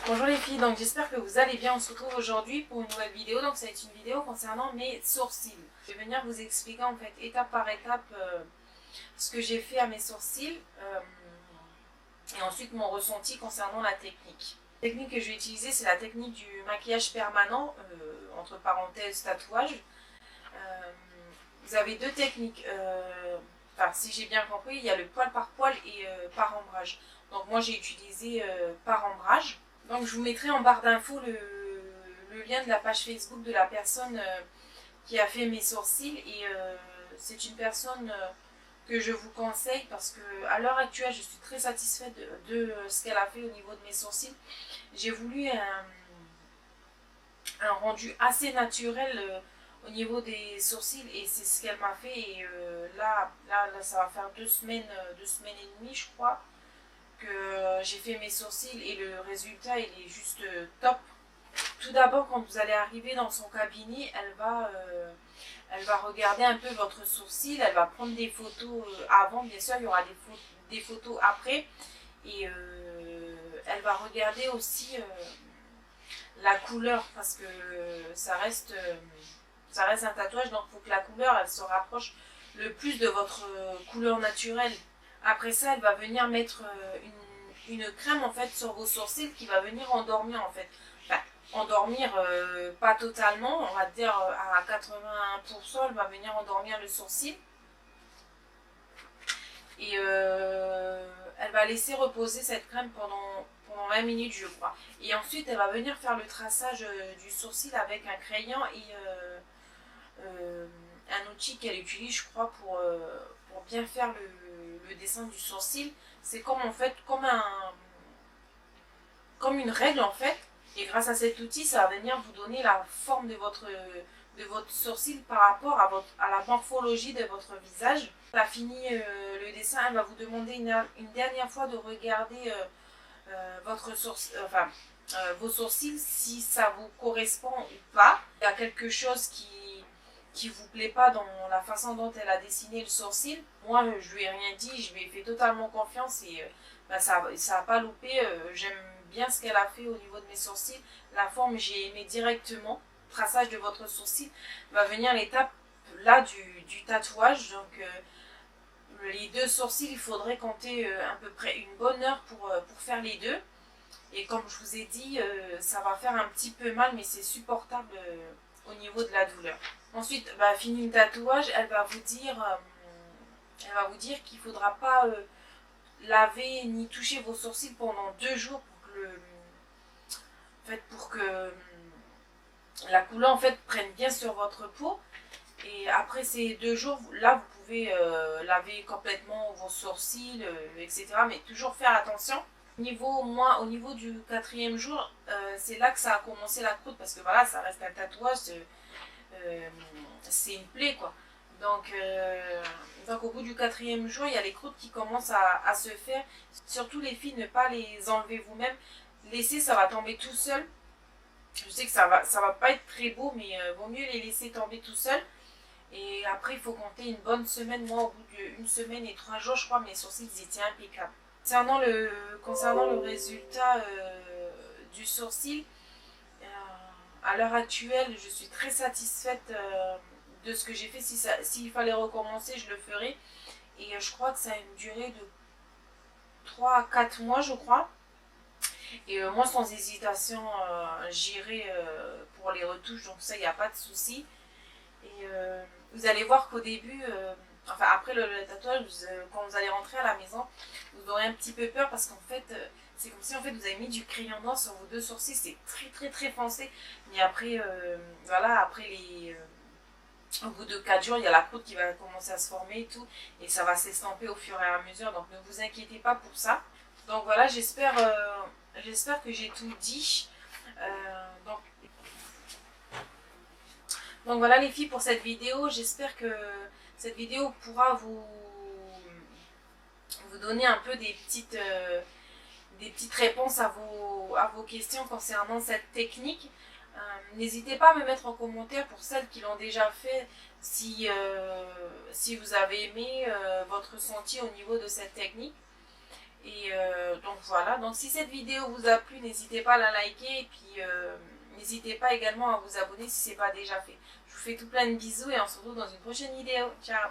Bonjour les filles, donc j'espère que vous allez bien. On se retrouve aujourd'hui pour une nouvelle vidéo. Donc ça va être une vidéo concernant mes sourcils. Je vais venir vous expliquer en fait étape par étape ce que j'ai fait à mes sourcils et ensuite mon ressenti concernant la technique. La technique que je vais utiliser, c'est la technique du maquillage permanent, entre parenthèses tatouage. Vous avez deux techniques. Enfin, si j'ai bien compris, il y a le poil par poil et par ombrage. Donc moi j'ai utilisé par ombrage. Donc je vous mettrai en barre d'infos le lien de la page Facebook de la personne qui a fait mes sourcils. Et c'est une personne que je vous conseille parce que à l'heure actuelle je suis très satisfaite de ce qu'elle a fait au niveau de mes sourcils. J'ai voulu un rendu assez naturel au niveau des sourcils et c'est ce qu'elle m'a fait. Et là ça va faire 2 semaines et demie je crois que j'ai fait mes sourcils et le résultat il est juste top. Tout d'abord, quand vous allez arriver dans son cabinet, elle va regarder un peu votre sourcil, elle va prendre des photos avant, bien sûr il y aura des photos après, et elle va regarder aussi la couleur parce que ça reste un tatouage, donc il faut que la couleur elle se rapproche le plus de votre couleur naturelle. Après ça, elle va venir mettre une crème en fait sur vos sourcils qui va venir endormir en fait. Enfin, endormir pas totalement, on va dire à 80%, elle va venir endormir le sourcil. Et elle va laisser reposer cette crème pendant 20 minutes je crois. Et ensuite elle va venir faire le traçage du sourcil avec un crayon et un outil qu'elle utilise je crois pour bien faire le dessin du sourcil. C'est comme en fait comme une règle en fait. Et grâce à cet outil, ça va venir vous donner la forme de votre sourcil par rapport à la morphologie de votre visage. Elle a fini le dessin, elle va vous demander une dernière fois de regarder vos sourcils si ça vous correspond ou pas. Il y a quelque chose qui vous plaît pas dans la façon dont elle a dessiné le sourcil. Moi, je lui ai rien dit, je lui ai fait totalement confiance et ça a pas loupé. J'aime bien ce qu'elle a fait au niveau de mes sourcils. La forme, j'ai aimé directement. Le traçage de votre sourcil va venir l'étape là du tatouage. Donc, les deux sourcils, il faudrait compter à peu près une bonne heure pour faire les deux. Et comme je vous ai dit, ça va faire un petit peu mal, mais c'est supportable au niveau de la douleur. Ensuite, fini le tatouage, elle va vous dire qu'il ne faudra pas laver ni toucher vos sourcils pendant 2 jours pour que la couleur en fait prenne bien sur votre peau. Et après ces 2 jours, là vous pouvez laver complètement vos sourcils, etc. Mais toujours faire attention. Au niveau du 4e jour, c'est là que ça a commencé la croûte parce que voilà, ça reste un tatouage, c'est une plaie quoi. Donc au bout du 4e jour, il y a les croûtes qui commencent à se faire. Surtout les filles, ne pas les enlever vous-même. Laisser, ça va tomber tout seul. Je sais que ça va pas être très beau, mais vaut mieux les laisser tomber tout seul. Et après, il faut compter une bonne semaine. Moi, au bout d'1 semaine et 3 jours, je crois, mes sourcils ils étaient impeccables. Concernant le résultat du sourcil, à l'heure actuelle, je suis très satisfaite de ce que j'ai fait. S'il fallait recommencer, je le ferais. Et je crois que ça a une durée de 3 à 4 mois, je crois. Et moi, sans hésitation, j'irai pour les retouches. Donc ça, il n'y a pas de souci. Et vous allez voir qu'au début, après le tatouage, quand vous allez rentrer à la maison, vous aurez un petit peu peur parce qu'en fait, c'est comme si en fait vous avez mis du crayon noir sur vos 2 sourcils, c'est très très très foncé. Mais après, au bout de 4 jours, il y a la croûte qui va commencer à se former et tout, et ça va s'estomper au fur et à mesure, donc ne vous inquiétez pas pour ça. Donc voilà, j'espère que j'ai tout dit. Donc voilà les filles pour cette vidéo, j'espère que cette vidéo pourra vous donner un peu des petites réponses à vos questions concernant cette technique. N'hésitez pas à me mettre en commentaire pour celles qui l'ont déjà fait si vous avez aimé votre ressenti au niveau de cette technique. Et donc voilà, donc si cette vidéo vous a plu, n'hésitez pas à la liker et puis n'hésitez pas également à vous abonner si ce n'est pas déjà fait. Je vous fais tout plein de bisous et on se retrouve dans une prochaine vidéo. Ciao!